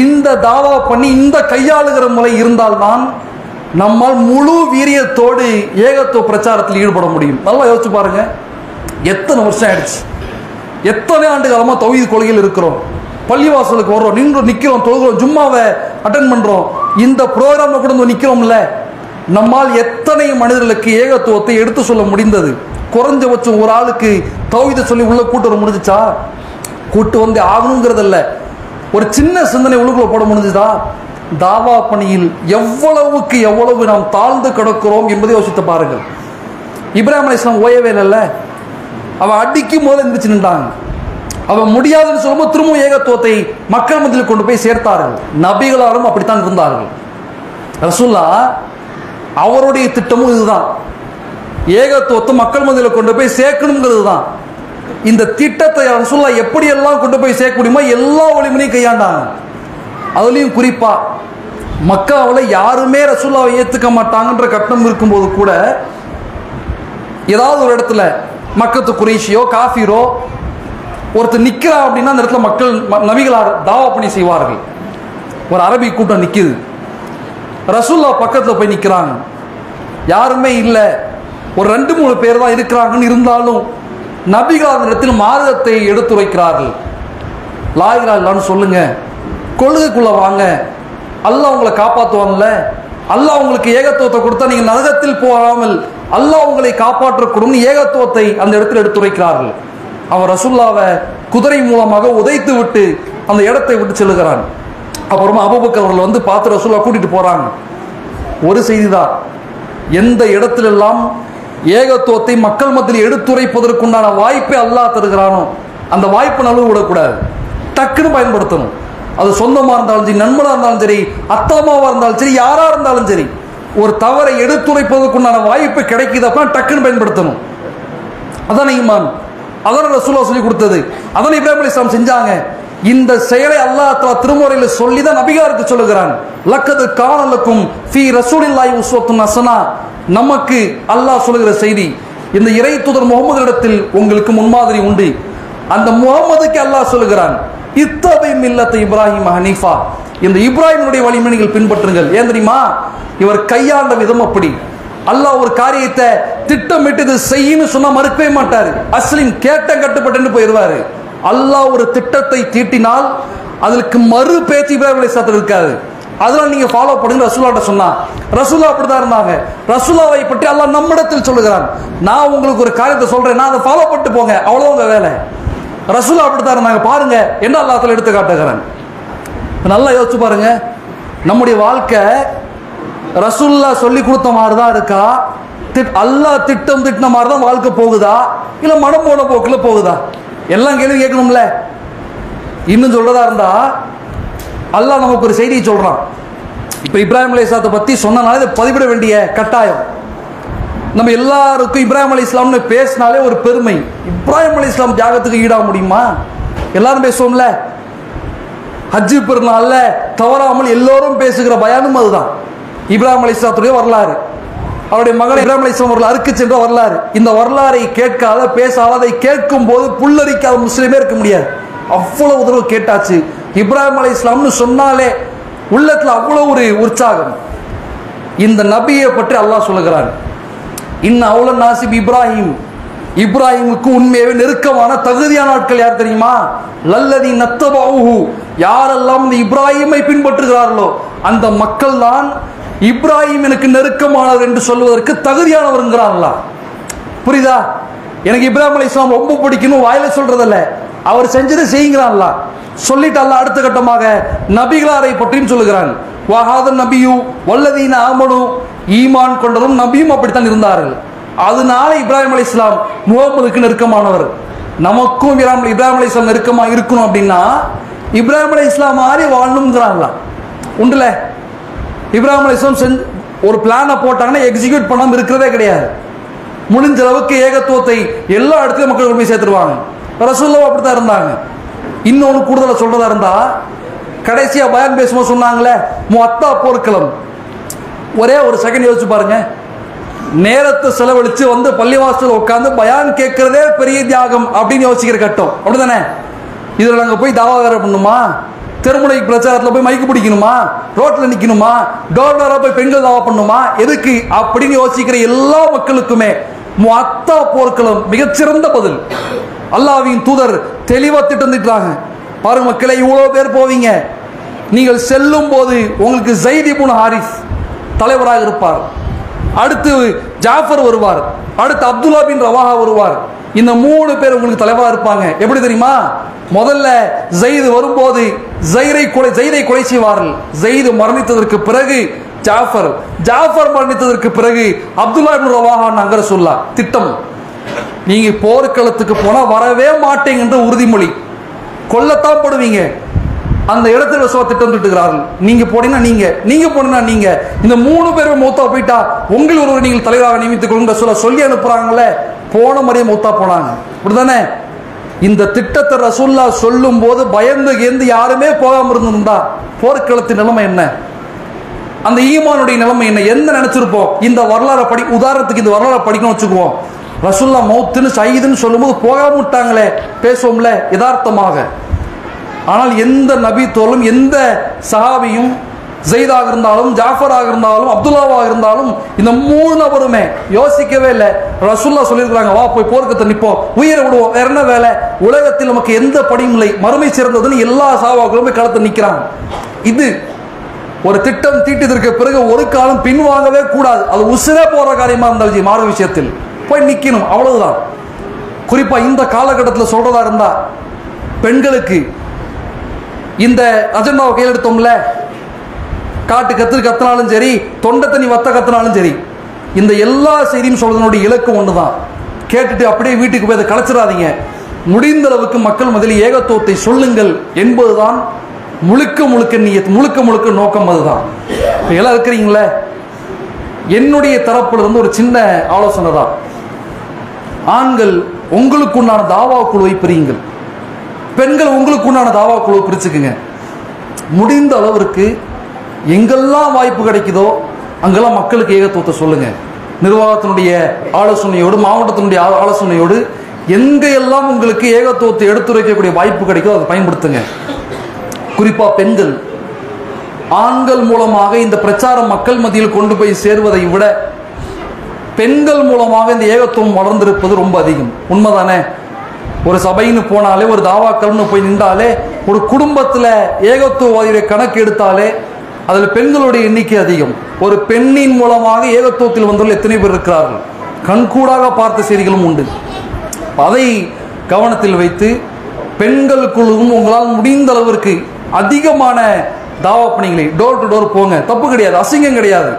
இந்த தாவா பண்ணி இந்த கையாளுகிற முறை இருந்தால்தான் நம்மால் முழு வீரியத்தோடு ஏகத்துவ பிரச்சாரத்தில் ஈடுபட முடியும். நல்லா யோசிச்சு பாருங்க, எத்தனை வருஷம் ஆயிடுச்சு, எத்தனை ஆண்டு காலமா தௌஹீத் கொள்கையில் இருக்கிறோம், பள்ளிவாசலுக்கு வர்றோம், நிற்கிறோம், தொழுகிறோம், ஜும்மாவை அட்டன் பண்றோம், இந்த ப்ரோக்ராம்ல கூட நிற்கிறோம்ல. நம்மால் எத்தனை மனிதர்களுக்கு ஏகத்துவத்தை எடுத்து சொல்ல முடிந்தது? குறைஞ்சபட்சம் ஒரு ஆளுக்கு தௌஹீதை சொல்லி உள்ள கூட்டு வர முடிஞ்சுச்சா? கூட்டு வந்து ஆகணுங்கிறதல்ல, ஒரு சின்ன சிந்தனை உள்ளுக்குள்ள போட முடிஞ்சுதா? தாவா பணியில் எவ்வளவுக்கு எவ்வளவு நாம் தாழ்ந்து கிடக்கிறோம் என்பதை யோசித்து பாருங்கள். இப்ராஹிம் அலைஹிஸ்ஸலாம் ஓயவே இல்லைல்ல, அவன் அடிக்கும் போது எந்திரிச்சு நின்றாங்க. அவன் முடியாதுன்னு சொல்லும்போது திரும்பவும் ஏகத்துவத்தை மக்கள் மத்தியில் கொண்டு போய் சேர்த்தார்கள். நபிகளாரும் அப்படித்தான் இருந்தார்கள். ரசூலுல்லாஹ் அவருடைய திட்டமும் இதுதான், ஏகத்துவத்தை மக்கள் மத்தியில் கொண்டு போய் சேர்க்கணுங்கிறது தான். இந்த திட்டத்தை ரசூலுல்லாஹ் எப்படியெல்லாம் கொண்டு போய் சேர்க்க முடியுமோ எல்லா வழிமுறையும் கையாண்டாங்க. அதுலேயும் குறிப்பா மக்காவில் யாருமே ரசூலுல்லாஹ்வை ஏற்றுக்க மாட்டாங்கன்ற கட்டம் இருக்கும்போது கூட ஏதாவது ஒரு இடத்துல மக்கத்து குறைஷியோ காஃபிரோ ஒருத்தர் நிற்கிறா அப்படின்னா அந்த இடத்துல மக்கள் நபிகளார் தாவா பண்ணி செய்வார்கள். ஒரு அரபி கூட்டம் நிற்கிது, ரசூலுல்லாஹ் பக்கத்தில் போய் நிற்கிறாங்க, யாருமே இல்லை, ஒரு 2-3 பேர் தான் இருக்கிறாங்கன்னு இருந்தாலும் நபிகளார் அந்த இடத்தில் மார்க்கத்தை எடுத்துரைக்கிறார்கள். லா இலாஹா இல்லல்லாஹ்னு சொல்லுங்க, கொள்கைக்குள்ள வாங்க, அல்லாஹ் உங்களை காப்பாற்றுவான்ல, அல்லாஹ் உங்களுக்கு ஏகத்துவத்தை கொடுத்தா நீங்க நரகத்தில் போகாமல் அல்லாஹ் உங்களை காப்பாற்றக்கூடும் ஏகத்துவத்தை அந்த இடத்தில் எடுத்துரைக்கிறார்கள். அவன் ரசூலுல்லாஹ்வை குதிரை மூலமாக உதைத்து விட்டு அந்த இடத்தை விட்டு செல்லுகிறான். அப்புறமா அபூபக்கர் அவர்கள் வந்து பார்த்து ரசூலுல்லாஹ் கூட்டிட்டு போறாங்க. ஒரு செய்திதான், எந்த இடத்திலெல்லாம் ஏகத்துவத்தை மக்கள் மத்தியில் எடுத்துரைப்பதற்குண்டான வாய்ப்பை அல்லாஹ் தருகிறானோ அந்த வாய்ப்பை நழுவ விடக்கூடாது, டக்குன்னு பயன்படுத்தணும். அது சொந்தமாக இருந்தாலும் சரி, நண்பனாக இருந்தாலும் சரி, அத்தாமாவாக இருந்தாலும் சரி, யாராக இருந்தாலும் சரி, ஒரு தவறை எடுத்துரைப்பதற்குண்டான வாய்ப்பு கிடைக்குது அப்படின்னா டக்குன்னு பயன்படுத்தணும். அதான் ஈமான், அதான் ரசூலுல்லாஹ் சொல்லி கொடுத்தது, அதான் இப்ராஹிம் அலைஹிஸ்ஸலாம் செஞ்சாங்க. இந்த செயலை அல்லாஹ் தஆலா திருமறையில் சொல்லி தான் நபிகாருக்கு சொல்லுகிறான். லக்கத் கான லக்கும் ஃபீ ரசூலில்லாஹி உஸ்வத்துன் ஹஸனா. நமக்கு அல்லாஹ் சொல்லுகிற செய்தி, இந்த இறை தூதர் முகமதிடத்தில் உங்களுக்கு முன்மாதிரி உண்டு. அந்த முகமதுக்கு அல்லாஹ் சொல்லுகிறான், இத்தபி மில்லத்தை இப்ராஹிம் ஹனீஃபா, இந்த இப்ராஹிமுடைய வழிமுறை நீங்கள் பின்பற்றுங்கள். ஏன் தெரியுமா? இவர் கையாண்ட விதம் அப்படி. அல்லாஹ் ஒரு காரியத்தை திட்டமிட்டு இது செய்யன்னு சொன்னா மறுக்கவே மாட்டாரு, அஸ்லின் கேட்ட கட்டுப்பட்டு போயிடுவாரு. அல்லாஹ் ஒரு திட்டத்தை தீட்டினால் அதற்கு மறு பேச்சு இப்ராஹிம் அலைஹிஸ்ஸலாம் இருக்காது. அதெல்லாம் நீங்க ஃபாலோ பண்ணுங்க ரசூலுல்லாஹ்ட்ட சொன்னா. ரசூலுல்லாஹ் அப்படிதான் இருந்தாங்க. ரசூலுல்லாஹ்வை பற்றி அல்லாஹ் நம்மிடத்தில் சொல்லுகிறான், நான் உங்களுக்கு ஒரு காரியத்தை சொல்றேன், நான் அதை ஃபாலோ பண்ணிட்டு போங்க, அவ்வளவு உங்க வேலை. ரசூலுல்லாஹ் அப்படிதான் இருந்தாங்க. பாருங்க என்ன அல்லாஹ் தஆலா எடுத்து காட்டுகிறான். நல்லா யோசிச்சு பாருங்க, நம்முடைய வாழ்க்கை ரசூலுல்லாஹ் சொல்லி கொடுத்த மாதிரி தான் இருக்கா? அல்லாஹ் திட்டம் திட்டின மாதிரி தான் வாழ்க்கை போகுதா, இல்ல மனம் போன போக்கில் போகுதா? எல்லாம் கேள்வி கேட்கணும்ல. இன்னும் சொல்றதா இருந்தா அல்லாஹ் நமக்கு ஒரு செய்தியை சொல்றான். இப்ப இப்ராஹிம் அலைஹிஸ்ஸலாத்தை பத்தி சொன்னனால இதை பதிவிட வேண்டிய கட்டாயம். நம்ம எல்லாருக்கும் இப்ராஹிம் அலைஹிஸ்ஸலாம்னு பேசினாலே ஒரு பெருமை. இப்ராஹிம் அலைஹிஸ்ஸலாம் தியாகத்துக்கு ஈடாக முடியுமா? எல்லாரும் பேசுவோம்ல. ஹஜ்ஜு பெருநாள்ல தவறாமல் எல்லோரும் பேசுகிற பயானும் அதுதான். இப்ராஹிம் அலைஹிஸ்ஸலாத்துடைய வரலாறு, அவருடைய மகன் இப்ராஹிம் அலைஹிஸ்ஸலாம் அவர்கள் அறுக்கு சென்ற வரலாறு. இந்த வரலாறை கேட்காத பேசாத, அதை கேட்கும் போது புல்லரிக்காத முஸ்லிமே இருக்க முடியாது. அவ்வளவு தடவை கேட்டாச்சு. இப்ராஹிம் அலைஹிஸ்ஸலாம்னு சொன்னாலே உள்ளத்துல அவ்வளவு ஒரு உற்சாகம். இந்த நபியை பற்றி அல்லாஹ் சொல்லுகிறான், இன்ன அவுலன் நாசிப் இப்ராஹிம், இப்ராஹிமுக்கு உண்மையாவே நெருக்கமான தகுதியான ஆட்கள் யார் தெரியுமா? லல்லதி நத்தபஹு, யாரெல்லாம் இந்த இப்ராஹிமை பின்பற்றுகிறார்களோ அந்த மக்கள் தான் இப்ராஹிம் எனக்கு நெருக்கமானவர் என்று சொல்வதற்கு தகுதியானவருங்கிறாங்களா? புரியுதா? எனக்கு இப்ராஹிம் அலைஹிஸ்ஸலாம் ரொம்ப பிடிக்கணும் வாயில சொல்றதில்ல, அவர் செஞ்சதை செய்யுங்கிறான்ல. சொல்லிட்டு அல்லாஹ் அடுத்த கட்டமாக நபிகளாரை பற்றியும் சொல்லுகிறான். வஹாதன் நபியு வல்லதீன ஆமனு, ஈமான் கொண்டதும் நபியும் அப்படித்தான் இருந்தார்கள். அதனால இப்ராஹிம் அலைஹிஸ்ஸலாம் முகமதுக்கு நெருக்கமானவர். நமக்கும் இப்ராஹிம் அலைஹிஸ்ஸலாம் நெருக்கமா இருக்கணும் அப்படின்னா இப்ராஹிம் அலைஹிஸ்ஸலாம் மாதிரி வாழணுங்கிறாங்களா? உண்டுல. இப்ராஹிம் அலைஹிஸ்ஸலாம் ஒரு பிளானை போட்டாங்கன்னா எக்ஸிக்யூட் பண்ணாம இருக்கிறதே கிடையாது. முடிஞ்ச அளவுக்கு ஏகத்துவத்தை எல்லா இடத்துலயும் மக்கள் போய் சேர்த்துருவாங்க. ரசூலுல்லாஹ் அப்படித்தான் இருந்தாங்க. இன்னொன்று கூடுதலா சொல்றதா இருந்தா, கடைசியா பயான் பேசும்போது சொன்னாங்களே முஅத்தா போர்க்களம், ஒரே ஒரு செகண்ட் யோசிச்சு பாருங்க. நேரத்தை செலவழிச்சு வந்து பள்ளிவாசல் உட்காந்து பயான் கேட்கறதே பெரிய தியாகம் அப்படின்னு யோசிக்கிற கட்டம், அப்படிதானே? இதுல நாங்க போய் தாவா வேற பண்ணுமா? தெருமுனை பிரச்சாரத்தில் போய் மைக்கு பிடிக்கணுமா, ரோட்ல நிக்கணுமா, டோர் டோரா போய் பெண்கள் தாவா பண்ணுமா, எதுக்கு அப்படின்னு யோசிக்கிற எல்லா மக்களுக்குமே முஅத்தா போர்க்களம் மிகச்சிறந்த பதில். அல்லாஹ்வின் தூதர் தெளிவா திட்டமிட்டாங்க. பாருங்க மக்களே, இவ்வளவு பேர் போவீங்க, நீங்கள் செல்லும் போது உங்களுக்கு ஸைத் இப்னு ஹாரிஸ் தலைவராக இருப்பார், அடுத்து ஜாஃபர் வருவார், அடுத்து அப்துல்லா பின் ரவாஹா வருவார். இந்த 3 பேர் உங்களுக்கு தலைவராக இருப்பாங்க. எப்படி தெரியுமா? முதல்ல ஸைத் வரும்போது ஸைதை கொலை செய்வார்கள். ஸைத் மரணித்ததற்கு பிறகு ஜாஃபர், ஜாஃபர் மரணித்ததற்கு பிறகு அப்துல்லா இப்னு ரவாஹா அங்க சொல்லா திட்டம். நீங்க போர்க்களத்துக்கு போனா வரவே மாட்டீங்க என்ற உறுதிமொழி, கொல்லத்தான் போடுவீங்க. அந்த இடத்துல திட்டம் திட்டுகிறார்கள். நீங்க போனீங்கன்னா நீங்க போனீங்கன்னா நீங்க, இந்த 3 பேரும் மௌத்தா போயிட்டா உங்கள் ஒருவர் நீங்கள் தலைவராக நியமித்துக் கொள்ளுங்க சொல்லி அனுப்புறாங்கல்ல. போன மாதிரியே மௌத்தா போனாங்க. அப்படிதானே? இந்த திட்டத்தை ரசூல்லா சொல்லும் போது பயந்து யாருமே போகாம இருந்திருந்தா போர்க்களத்தின் நிலைமை என்ன, அந்த ஈமானுடைய நிலைமை என்ன, என்ன நினைச்சிருப்போம்? இந்த வரலாறு உதாரணத்துக்கு இந்த வரலாறு படிக்கணும் வச்சுக்குவோம். ரசூல்லா மௌத்துன்னு ஷஹீதுன்னு சொல்லும்போது போகாம விட்டாங்களே, பேசுவோம்ல யதார்த்தமாக. ஆனால் எந்த நபி தோலும் எந்த சஹாபியும் ஸைதாக இருந்தாலும் ஜாஃபராக இருந்தாலும் அப்துல்லாவாக இருந்தாலும் இந்த 3 நபருமே யோசிக்கவே இல்லை. ரசூல்லா சொல்லியிருக்கிறாங்க, வா போய் போர்க்கத்தை நிற்போம், உயிரை விடுவோம், வேற என்ன வேலை, உலகத்தில் நமக்கு எந்த படியும் இல்லை, மறுமை சிறந்ததுன்னு எல்லா சஹாபாக்களுமே களத்தை நிற்கிறாங்க. இது ஒரு திட்டம் தீட்டியதற்கு பிறகு ஒரு காலம் பின்வாங்கவே கூடாது. அது உசிரே போற காரியமா இருந்தாலும் மாறு விஷயத்தில் போய் நிக்கணும், அவ்வளவுதான். குறிப்பா இந்த காலகட்டத்தில் சொல்றதா இருந்தா பெண்களுக்கு இந்த அஜெண்டாவை கையில் எடுத்தோம்ல, காட்டு கத்தினாலும் சரி, தொண்டை தண்ணி வத்த கத்தினாலும் சரி, இந்த எல்லா செய்தியும் சொல்றதனுடைய இலக்கம் ஒண்ணுதான். கேட்டுட்டு அப்படியே வீட்டுக்கு போய் அதை கலைச்சிடாதீங்க. முடிந்த அளவுக்கு மக்கள் மத்தியில் ஏகத்துவத்தை சொல்லுங்கள் என்பதுதான் முழுக்க நோக்கம். அதுதான் எல்லாம் இருக்கிறீங்களே. என்னுடைய தரப்புல இருந்து ஒரு சின்ன ஆலோசனை தான். ஆண்கள் உங்களுக்குண்டான தாவா குழுவை பிரியுங்கள், பெண்கள் உங்களுக்குண்டான தாவா குழுவை பிரிச்சுக்குங்க. முடிந்த அளவிற்கு எங்கெல்லாம் வாய்ப்பு கிடைக்குதோ அங்கெல்லாம் மக்களுக்கு ஏகத்துவத்தை சொல்லுங்க. நிர்வாகத்தினுடைய ஆலோசனையோடு, மாவட்டத்தினுடைய ஆலோசனையோடு எங்கெல்லாம் உங்களுக்கு ஏகத்துவத்தை எடுத்துரைக்கக்கூடிய வாய்ப்பு கிடைக்குதோ அதை பயன்படுத்துங்க. குறிப்பா பெண்கள், ஆண்கள் மூலமாக இந்த பிரச்சாரம் மக்கள் மத்தியில் கொண்டு போய் சேர்வதை விட பெண்கள் மூலமாக இந்த ஏகத்துவம் வளர்ந்திருப்பது ரொம்ப அதிகம். உண்மைதானே? ஒரு சபைன்னு போனாலே, ஒரு தாவாக்கள்னு போய் நின்றாலே, ஒரு குடும்பத்தில் ஏகத்துவவாதியுடைய கணக்கு எடுத்தாலே அதில் பெண்களுடைய எண்ணிக்கை அதிகம். ஒரு பெண்ணின் மூலமாக ஏகத்துவத்தில் வந்தவர்கள் எத்தனை பேர் இருக்கிறார்கள், கண்கூடாக பார்த்த செய்திகளும் உண்டு. அதை கவனத்தில் வைத்து பெண்கள் குழுவும் உங்களால் முடிந்த அளவிற்கு அதிகமான தாவா பணிகளை டோர் டு டோர் போங்க. தப்பு கிடையாது, அசிங்கம் கிடையாது.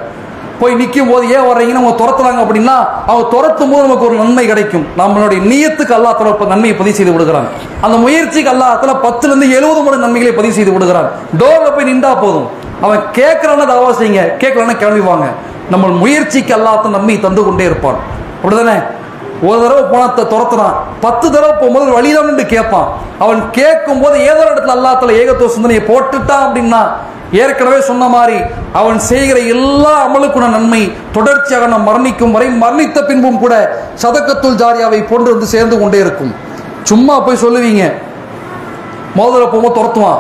போய் நிற்கும் போது ஏன் வர்றீங்கன்னு அவங்க துரத்துறாங்க அப்படின்னா, அவங்க துரத்தும் போது நமக்கு ஒரு நன்மை கிடைக்கும். நம்மளுடைய நியத்துக்கு அல்லாஹ் தஆலா நன்மையை பதிவு செய்து விடுகிறான். அந்த முயற்சிக்கு அல்லாஹ் தஆலா 10-70 மடங்கு நன்மைகளை பதிவு செய்து விடுகிறான். டோர்ல போய் நின்றா போதும், அவன் கேட்கறான தாவா செய்யுங்க, கேட்கலான கிளம்பி வாங்க. நம்ம முயற்சிக்கு அல்லாஹ் தஆலா நன்மை தந்து கொண்டே இருப்பான். அப்படிதானே? ஒரு தடவை போனா துரத்துறான், 10 தடவை போகும்போது வழிதான் நின்று கேட்பான். அவன் கேட்கும் போது ஏதோ இடத்துல அல்லாஹ் தஆலா ஏகத்துவ சிந்தனையை போட்டுட்டான் அப்படின்னா, ஏற்கனவே சொன்ன மாதிரி அவன் செய்கிற எல்லா அமலுக்குன நன்மை தொடர்ச்சியாக நாம் மரணிக்கும் வரை, மரணித்த பின்பும் கூட சதக்கத்துல் ஜாரியாவை போன்று வந்து சேர்ந்து கொண்டே இருக்கும். சும்மா போய் சொல்லுவீங்க, முதல்ல போகும்போது துரத்துவான்,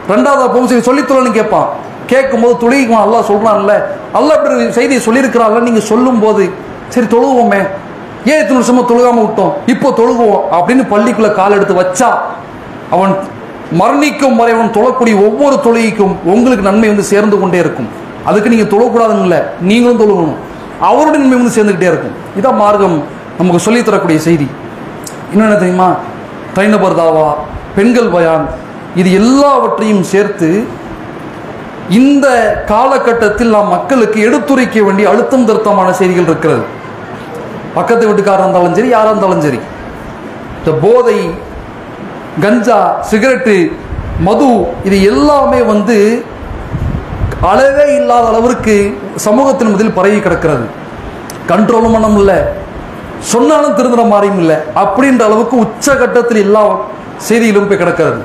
2வது போகும்போது சொல்லித்தொழன்னு கேட்பான். கேட்கும் போது தொழுகிக்குவான். அல்லாஹ் சொல்றான்ல, அல்லாஹ் இப்படி செய்தியை சொல்லியிருக்கிறான்ல, நீங்க சொல்லும் போது சரி தொழுவோமே, ஏன் இத்தனை வருஷமா தொழுகாம விட்டோம், இப்போ தொழுகுவோம் அப்படின்னு பள்ளிக்குள்ள கால் எடுத்து வச்சா, அவன் மரணிக்கும் வரை அவன் தொழக்கூடிய ஒவ்வொரு தொழுகைக்கும் உங்களுக்கு நன்மை வந்து சேர்ந்து கொண்டே இருக்கும். அதுக்கு நீங்க தொழக்கூடாதுன்னு இல்லை, நீங்களும் தொழுகணும், அவருடைய நன்மை வந்து சேர்ந்துக்கிட்டே இருக்கும். இதான் மார்க்கம் நமக்கு சொல்லித்தரக்கூடிய செய்தி. இன்னொன்று தெரியுமா? தனிநபர் தாவா, பெண்கள் பயான், இது எல்லாவற்றையும் சேர்த்து இந்த காலகட்டத்தில் நாம் மக்களுக்கு எடுத்துரைக்க வேண்டிய அழுத்தம் திருத்தமான செய்திகள் இருக்கிறது. பக்கத்து வீட்டுக்காரர் இருந்தாலும் சரி, யாராக இருந்தாலும் சரி, இந்த போதை, கஞ்சா, சிகரெட்டு, மது, இது எல்லாமே வந்து அளவே இல்லாத அளவிற்கு சமூகத்தின் மத்தியில் பரவி கிடக்கிறது. கண்ட்ரோலும் பண்ண முடியல, சொன்னாலும் திருந்துற மாதிரியும் இல்லை, அப்படின்ற அளவுக்கு உச்சகட்டத்தில் எல்லா செய்திகளும் போய் கிடக்கிறது.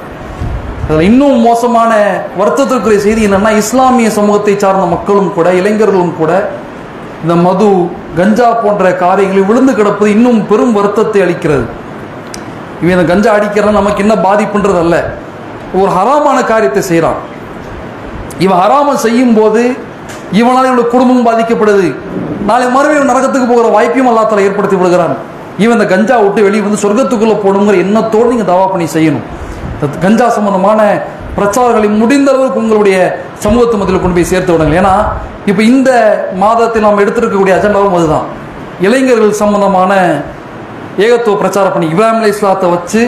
அதில் இன்னும் மோசமான வருத்தத்திற்குரிய செய்தி என்னன்னா, இஸ்லாமிய சமூகத்தை சார்ந்த மக்களும் கூட, இளைஞர்களும் கூட இந்த மது, கஞ்சா போன்ற காரியங்களில் விழுந்து கிடப்பது இன்னும் பெரும் வருத்தத்தை அளிக்கிறது. இவன் இந்த கஞ்சா அடிக்கிறதா நமக்கு என்ன பாதிப்புன்றது அல்ல, ஒரு ஹராமான காரியத்தை செய்கிறான். இவன் ஹராம செய்யும் போது இவனால் இவனுடைய குடும்பம் பாதிக்கப்படுது. நாளை மறுபடியும் நரகத்துக்கு போகிற வாய்ப்பையும் அல்லாஹ் தஆலா ஏற்படுத்தி விடுகிறான். இவன் இந்த கஞ்சா விட்டு வெளியே வந்து சொர்க்கத்துக்குள்ள போகணுங்கிற எண்ணத்தோடு நீங்கள் தாவா பண்ணி செய்யணும். கஞ்சா சம்பந்தமான பிரச்சாரங்களை முடிந்த அளவுக்கு உங்களுடைய சமூகத்து மத்தியில் கொண்டு போய் சேர்த்து விடுங்க. ஏன்னா இப்போ இந்த மாதத்தில் நாம் எடுத்திருக்கக்கூடிய அஜெண்டாவும் அதுதான். இளைஞர்கள் சம்பந்தமான ஏகத்துவ பிரச்சாரம் பண்ணி இப்ராஹிம் அலைஹிஸ்ஸலாத்தை வச்சு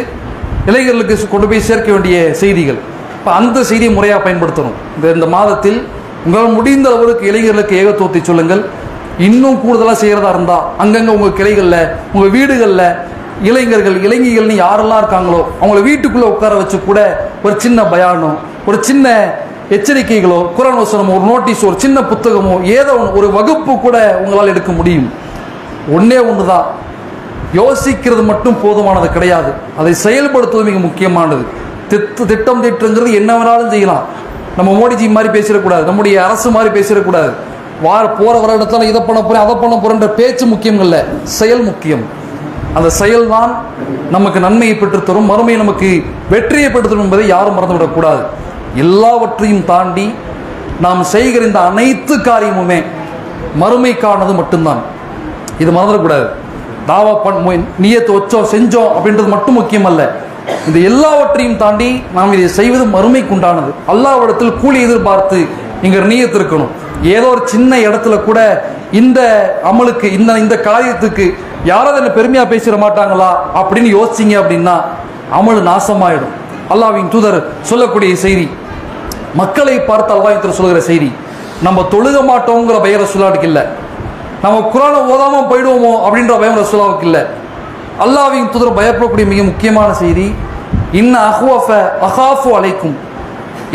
இளைஞர்களுக்கு கொண்டு போய் சேர்க்க வேண்டிய செய்திகள். இப்போ அந்த செய்தியை முறையாக பயன்படுத்தணும். இந்த மாதத்தில் உங்களால் முடிந்த அளவுக்கு இளைஞர்களுக்கு ஏகத்துவத்தை சொல்லுங்கள். இன்னும் கூடுதலாக செய்கிறதா இருந்தால் அங்கங்கே உங்கள் கிளைகளில் உங்கள் வீடுகளில் இளைஞர்கள் இளைஞர்கள்னு யாரெல்லாம் இருக்காங்களோ அவங்கள வீட்டுக்குள்ளே உட்கார வச்சு கூட ஒரு சின்ன பயானோ ஒரு சின்ன எச்சரிக்கைகளோ குர்ஆன் வசனமோ ஒரு நோட்டீஸோ ஒரு சின்ன புத்தகமோ ஏதோ ஒரு வகுப்பு கூட உங்களால் எடுக்க முடியும். ஒன்றே ஒன்று தான், யோசிக்கிறது மட்டும் போதுமானது கிடையாது, அதை செயல்படுத்துவது மிக முக்கியமானது. திட்டம் திட்டங்கிறது என்ன வேணாலும் செய்யலாம். நம்ம மோடிஜி மாதிரி பேசிடக்கூடாது, நம்முடைய அரசு மாதிரி பேசிடக்கூடாது. போகிற வர இடத்துல இதை பண்ண போகிறேன் அதை பண்ண போகிறேன்ற பேச்சு முக்கியம் இல்லை, செயல் முக்கியம். அந்த செயல் தான் நமக்கு நன்மையை பெற்றுத்தரும், மறுமையை நமக்கு வெற்றியை பெற்றுத்தரும் என்பதை யாரும் மறந்துவிடக்கூடாது. எல்லாவற்றையும் தாண்டி நாம் செய்கிற இந்த அனைத்து காரியமுமே மறுமைக்கானது மட்டும்தான். இது மறந்துடக்கூடாது. தாவா நியத்தை வச்சோம் செஞ்சோம் அப்படின்றது மட்டும் முக்கியம் அல்ல. இந்த எல்லாவற்றையும் தாண்டி நாம் இதை செய்வது மறுமைக்குண்டானது. அல்லாஹ்விடத்தில் கூலி எதிர்பார்த்து இங்க நியத்து இருக்கணும். ஏதோ ஒரு சின்ன இடத்துல கூட இந்த அமலுக்கு இந்த காரியத்துக்கு யாராவது என்ன பெருமையா பேசிட மாட்டாங்களா அப்படின்னு யோசிச்சிங்க அப்படின்னா அமல் நாசமாயிடும். அல்லாஹ்வின் தூதர் சொல்லக்கூடிய செய்தி, மக்களை பார்த்து அல்லாஹ்வின் தூதர் சொல்கிற செய்தி, நம்ம தொழுக மாட்டோங்கிற பயம் ரசூலுல்லாஹ்வுக்கு இல்லை, நம்ம குர்ஆனை ஓதாம போயிடுவோமோ அப்படின்ற பயம் ரசூலுல்லாஹ்வுக்கு இல்லை. அல்லாஹ்வின் தூதர் பயப்படக்கூடிய மிக முக்கியமான செய்தி, இன்ன அஹ்வஃப அகாஃபு அலைக்கும்,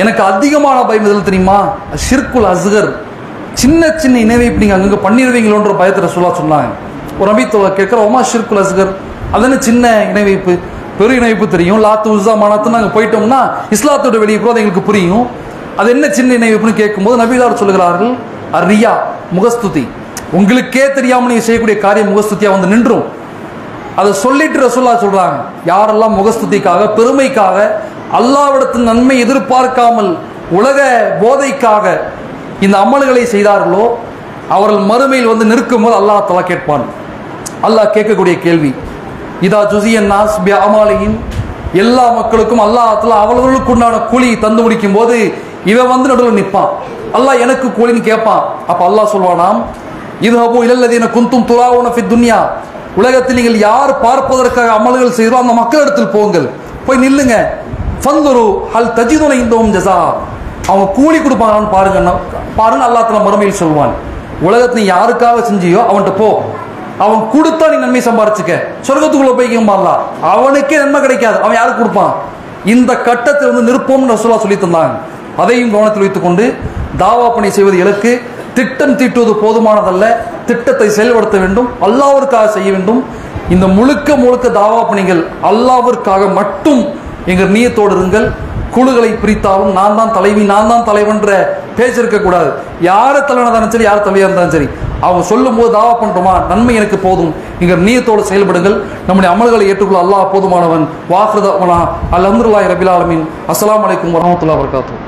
எனக்கு அதிகமான பயம் எதில் தெரியுமா, ஷிர்குல் அஸ்கர், சின்ன சின்ன இணைவைப்பு நீங்கள் அங்கங்கே பண்ணிடுவீங்களோன்ற பயத்தை ரசூலுல்லாஹ் சொன்னாங்க. ஒரு நபி கேட்குற ஒமா ஷிர்குல் அஸ்கர், அதுன்னு சின்ன இணைவைப்பு, பெரிய இணைப்பு தெரியும், லாத்து உஸா மனாத்து நாங்கள் போயிட்டோம்னா இஸ்லாத்தோட வெளியே போது எங்களுக்கு புரியும். அது என்ன சின்ன இணைவைப்புன்னு கேட்கும்போது நபிதார் சொல்லுகிறார்கள், அரியா முகஸ்துதி, உங்களுக்கே தெரியாமல் நீங்கள் செய்யக்கூடிய காரியம் முகஸ்துதியாக வந்து நின்றும். அதை சொல்லிட்டு ரசூலுல்லாஹ் சொல்றாங்க, யாரெல்லாம் முகஸ்துதிக்காக பெருமைக்காக அல்லாஹ்விடத்தில் நன்மை எதிர்பார்க்காமல் உலக போதைக்காக இந்த அமல்களை செய்தார்களோ அவர்கள் மறுமையில் வந்து நிற்கும் போது அல்லாஹ் தஆலா கேட்பான். அல்லாஹ் கேட்கக்கூடிய கேள்வி, இதா ஜுஸியன் நாஸ் பி அமாலிஹிம், எல்லா மக்களுக்கும் அல்லாஹ் தஆலா அவர்களுக்கு உண்டான கூலி தந்து முடிக்கும் போது இவன் வந்து நடுவில் நிற்பான். அல்லாஹ் எனக்கு கூலின்னு கேட்பான். அப்ப அல்லாஹ் சொல்வானாம், இதுஹபு இலல்லதீன குந்தும் துராவுன ஃபித் துன்யா, உலகத்தில் நீங்கள் யார் பார்ப்பதற்காக அமல்கள் செய்கிறோம் அந்த மக்களிடத்தில் போங்கள், போய் நில்லுங்க. ஃபந்துரு ஹல் தஜிதுன இந்தஹும் ஜஸா, அவங்க கூலி கொடுப்பாங்கன்னு பாருங்க அல்லாஹ் தஆலா மறுமையில் சொல்வான். உலகத்தில் யாருக்காக செஞ்சியோ அவன்கிட்ட போ, அவன் கொடுத்தா நீ நன்மை சம்பாரிச்சுக்க, சொர்க்கத்துக்குள்ள போய்க்கும்பான்ல, அவனுக்கே நன்மை கிடைக்காது, அவன் யாருக்கு கொடுப்பான்? இந்த கட்டத்தில் வந்து நிற்போம்னு ரசூலுல்லாஹ் சொல்லி தந்தாங்க. அதையும் கவனத்தில் வைத்துக்கொண்டு தாவா பணி செய்வது இலக்கு. திட்டம் தீட்டுவது போதுமானதல்ல, திட்டத்தை செயல்படுத்த வேண்டும், அல்லாஹ்விற்காக செய்ய வேண்டும். இந்த முழுக்க தாவா பணிகள் அல்லாஹ்விற்காக மட்டும் எங்கள் நியத்தோடு இருங்கள். குழுக்களை பிரித்தாலும் நான் தான் தலைவி நான் தான் தலைவன்ற பேச்சு இருக்கக்கூடாது. யாரை தலைவனாக இருந்தாலும் சரி, யார் தலைவராக இருந்தாலும் சரி, அவங்க சொல்லும் போது தாவா பண்றோமா, நன்மை எனக்கு போதும், நீங்கள் நியத்தோடு செயல்படுங்கள். நம்முடைய அமல்களை ஏற்றுக்கொள்ள அல்லாஹ் போதுமானவன். வாஹ்ரு தஅவானா அல்ஹம்துலில்லாஹி ரப்பில் ஆலமீன். அஸ்ஸலாமு அலைக்கும் வரஹ்மத்துல்லாஹி வபரகாத்துஹு.